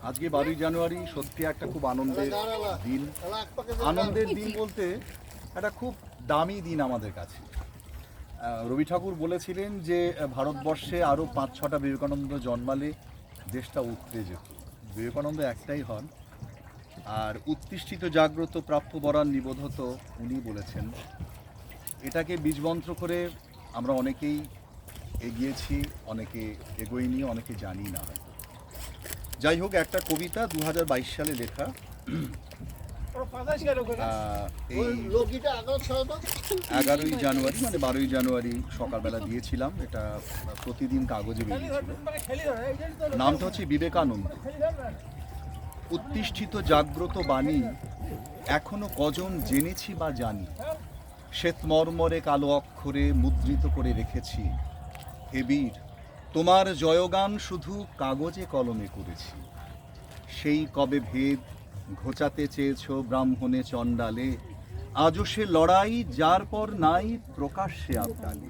আজকে 12ই জানুয়ারি সত্যি একটা খুব আনন্দের দিন। আনন্দের দিন বলতে একটা খুব দামি দিন আমাদের কাছে। রবি ঠাকুর বলেছিলেন যে ভারতবর্ষে আরও 5-6টা বিবেকানন্দ জন্মালে দেশটা উঠতে যেত। বিবেকানন্দ একটাই হন, আর উত্তিষ্ঠিত জাগ্রত প্রাপ্য বরান নিবোধত উনি বলেছেন। এটাকে বীজমন্ত্র করে আমরা অনেকেই এগিয়েছি, অনেকে এগোইনি, অনেকে জানি না। যাই হোক, একটা কবিতা 2022 সালে লেখা। এই 11ই জানুয়ারি মানে 12ই জানুয়ারি সকালবেলা দিয়েছিলাম। এটা প্রতিদিন কাগজে বেরিয়েছিল। নামটা হচ্ছে বিবেকানন্দ। উত্তিষ্ঠিত জাগ্রত বাণী এখনো কজন জেনেছি বা জানি, শ্বেতমর্মরে কালো অক্ষরে মুদ্রিত করে রেখেছি। হে বীর, তোমার জয়গান শুধু কাগজে কলমে করেছি। সেই কবে ভেদ ঘোচাতে চেয়েছ ব্রাহ্মণে চণ্ডালে, আজও সে লড়াই যার পর নাই প্রকাশ্যে আবদালে।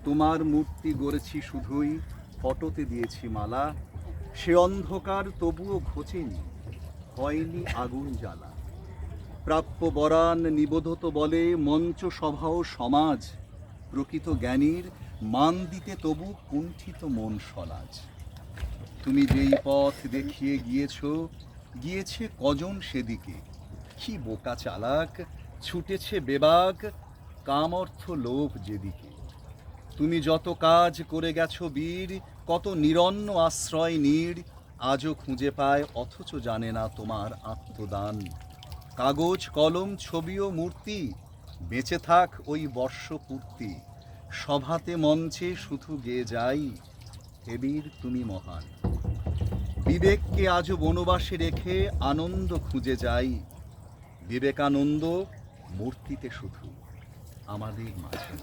তোমার মূর্তি গড়েছি শুধুই, ফটোতে দিয়েছি মালা, সে অন্ধকার তবুও ঘোচেনি, হয়নি আগুন জ্বালা। প্রাপ্য বরান নিবোধত বলে মঞ্চ সভা ও সমাজ, প্রকৃত জ্ঞানীর মান দিতে তবু কুণ্ঠিত মন সলাজ। তুমি যেই পথ দেখিয়ে গিয়েছে কজন সেদিকে, কি বোকা চালাক ছুটেছে বেবাক, কাম অর্থ লোভ যেদিকে। তুমি যত কাজ করে গেছো বীর, কত নিরন্ন আশ্রয় নীড়, আজও খুঁজে পায় অথচ জানে না তোমার আত্মদান। কাগজ কলম ছবি ও মূর্তি বেঁচে থাক ওই বর্ষপূর্তি, সভাতে মঞ্চে শুধু গেয়ে যাই, হে বীর তুমি মহান। বিবেককে আজও বনবাসে রেখে আনন্দ খুঁজে যাই, বিবেকানন্দ মূর্তিতে শুধু আমাদের মাঝে।